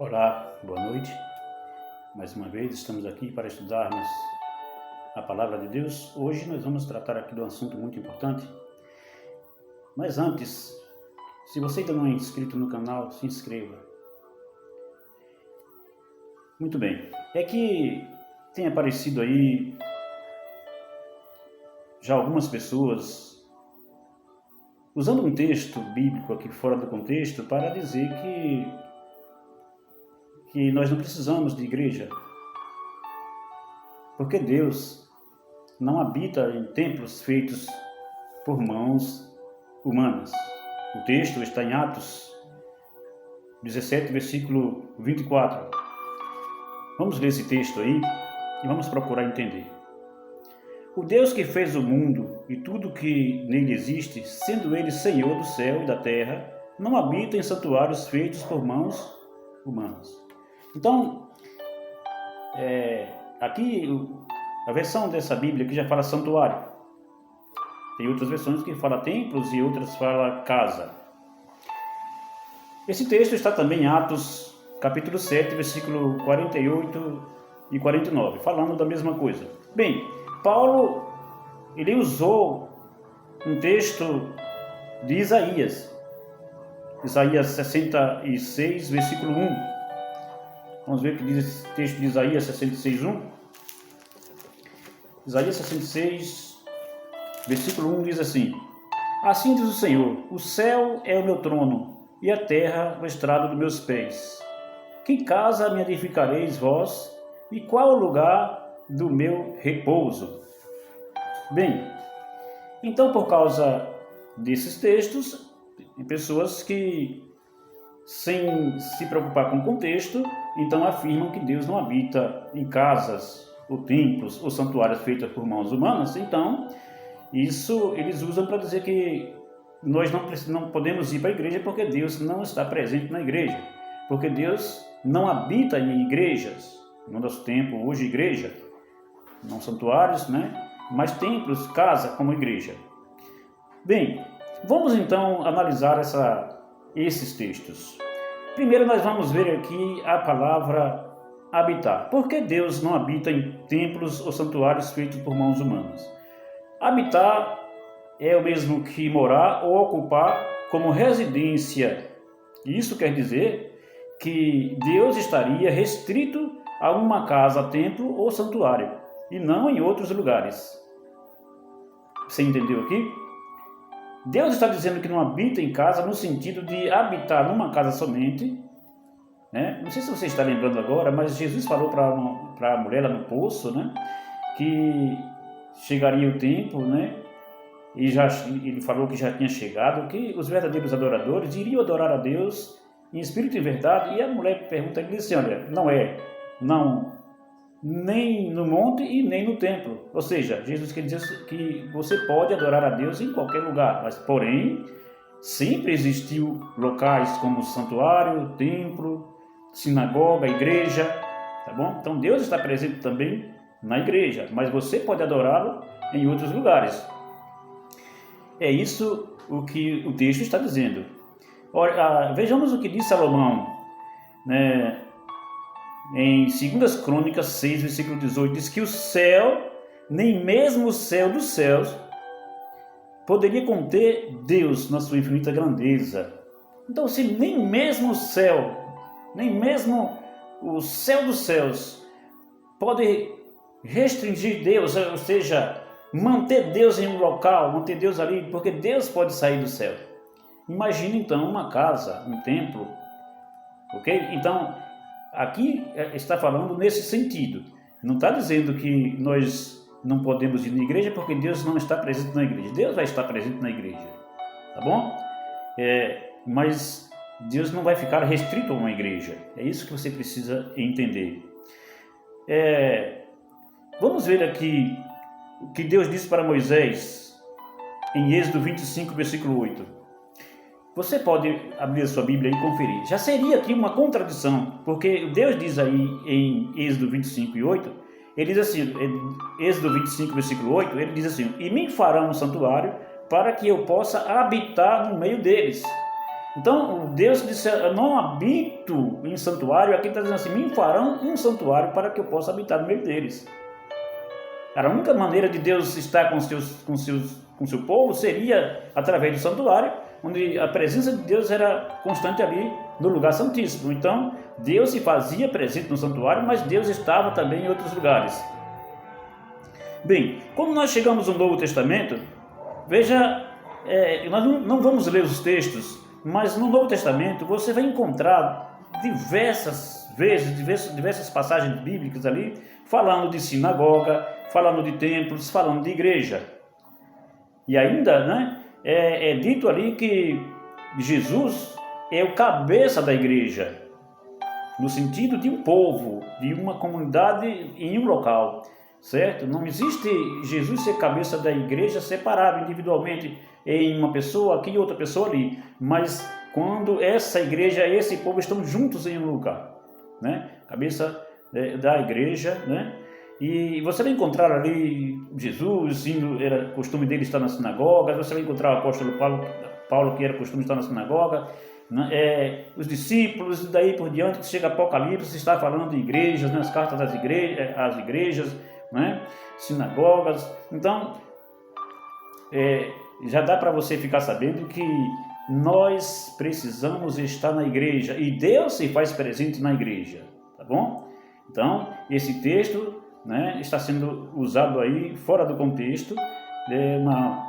Olá, boa noite. Mais uma vez estamos aqui para estudarmos a Palavra de Deus. Hoje nós vamos tratar aqui de um assunto muito importante. Mas antes, se você ainda não é inscrito no canal, se inscreva. Muito bem. É que tem aparecido aí já algumas pessoas usando um texto bíblico aqui fora do contexto para dizer que nós não precisamos de igreja, porque Deus não habita em templos feitos por mãos humanas. O texto está em Atos 17, versículo 24. Vamos ler esse texto aí e vamos procurar entender. O Deus que fez o mundo e tudo que nele existe, sendo ele Senhor do céu e da terra, não habita em santuários feitos por mãos humanas. Então, aqui a versão dessa Bíblia que já fala santuário. Tem outras versões que fala templos e outras fala casa. Esse texto está também em Atos capítulo 7, versículo 48 e 49, falando da mesma coisa. Bem, Paulo, ele usou um texto de Isaías 66, versículo 1. Vamos ver o que diz esse texto de Isaías 66, 1. Isaías 66, versículo 1 diz assim: Assim diz o Senhor, o céu é o meu trono, e a terra o estrado dos meus pés. Que casa me edificareis vós, e qual o lugar do meu repouso? Bem, então por causa desses textos, tem pessoas que, sem se preocupar com o contexto, então afirmam que Deus não habita em casas, ou templos, ou santuários feitos por mãos humanas. Então, isso eles usam para dizer que nós não podemos ir para a igreja porque Deus não está presente na igreja, porque Deus não habita em igrejas. No nosso tempo, hoje, igreja, não santuários, mas templos, casa como igreja. Bem, vamos então analisar esses textos. Primeiro nós vamos ver aqui a palavra habitar. Por que Deus não habita em templos ou santuários feitos por mãos humanas? Habitar é o mesmo que morar ou ocupar como residência. Isso quer dizer que Deus estaria restrito a uma casa, templo ou santuário, e não em outros lugares. Você entendeu aqui? Deus está dizendo que não habita em casa no sentido de habitar numa casa somente, Não sei se você está lembrando agora, mas Jesus falou para a mulher lá no poço, que chegaria o tempo, e ele falou que já tinha chegado, que os verdadeiros adoradores iriam adorar a Deus em espírito e verdade. E a mulher pergunta, ele diz assim: olha, não, nem no monte e nem no templo. Ou seja, Jesus quer dizer que você pode adorar a Deus em qualquer lugar, mas porém sempre existiu locais como santuário, templo, sinagoga, igreja, tá bom? Então Deus está presente também na igreja, mas você pode adorá-lo em outros lugares. É isso o que o texto está dizendo. Ora, vejamos o que diz Salomão, em 2 Crônicas 6, versículo 18, diz que o céu, nem mesmo o céu dos céus, poderia conter Deus na sua infinita grandeza. Então, se nem mesmo o céu, nem mesmo o céu dos céus pode restringir Deus, ou seja, manter Deus em um local, manter Deus ali, porque Deus pode sair do céu. Imagine então uma casa, um templo, ok? Então, aqui está falando nesse sentido. Não está dizendo que nós não podemos ir na igreja porque Deus não está presente na igreja. Deus vai estar presente na igreja, tá bom? Mas Deus não vai ficar restrito a uma igreja. É isso que você precisa entender. Vamos ver aqui o que Deus disse para Moisés em Êxodo 25, versículo 8. Você pode abrir a sua Bíblia e conferir. Já seria aqui uma contradição, porque Deus diz aí em Êxodo 25 e 8, ele diz assim, Êxodo 25, versículo 8, ele diz assim: E me farão um santuário para que eu possa habitar no meio deles. Então, Deus disse, eu não habito em santuário, aqui está dizendo assim, me farão um santuário para que eu possa habitar no meio deles. A única maneira de Deus estar com seu povo seria através do santuário, onde a presença de Deus era constante ali no lugar santíssimo. Então, Deus se fazia presente no santuário, mas Deus estava também em outros lugares. Bem, quando nós chegamos no Novo Testamento, veja, nós não vamos ler os textos, mas no Novo Testamento você vai encontrar diversas vezes, diversas passagens bíblicas ali, falando de sinagoga, falando de templos, falando de igreja. E ainda, né, é dito ali que Jesus é o cabeça da igreja, no sentido de um povo, de uma comunidade em um local, certo? Não existe Jesus ser cabeça da igreja separado individualmente em uma pessoa aqui e outra pessoa ali, mas quando essa igreja, esse povo estão juntos em um lugar, né? Cabeça da igreja, né? E você vai encontrar ali Jesus, era costume dele estar na sinagoga, você vai encontrar o apóstolo Paulo que era costume estar na sinagoga, né? Os discípulos, e daí por diante, chega Apocalipse, está falando de igrejas, né? As cartas às igrejas, né? Sinagogas. Então, já dá para você ficar sabendo que nós precisamos estar na igreja e Deus se faz presente na igreja, tá bom? Então, esse texto, né, está sendo usado aí fora do contexto, uma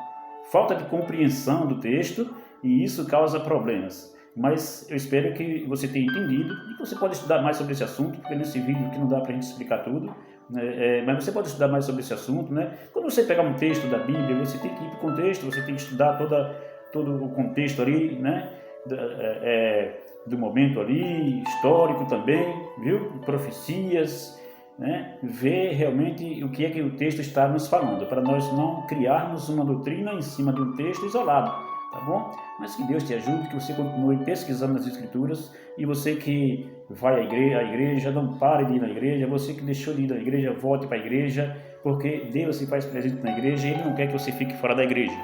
falta de compreensão do texto, e isso causa problemas. Mas eu espero que você tenha entendido e que você pode estudar mais sobre esse assunto, porque nesse vídeo aqui não dá para a gente explicar tudo, né? Mas você pode estudar mais sobre esse assunto, né? Quando você pegar um texto da Bíblia, você tem que ir para o contexto, você tem que estudar todo o contexto ali, né? Do momento ali, histórico também, viu? Profecias, né? Ver realmente o que é que o texto está nos falando, para nós não criarmos uma doutrina em cima de um texto isolado, tá bom? Mas que Deus te ajude, que você continue pesquisando nas Escrituras, e você que vai à igreja, não pare de ir na igreja, você que deixou de ir na igreja, volte para a igreja, porque Deus se faz presente na igreja e Ele não quer que você fique fora da igreja.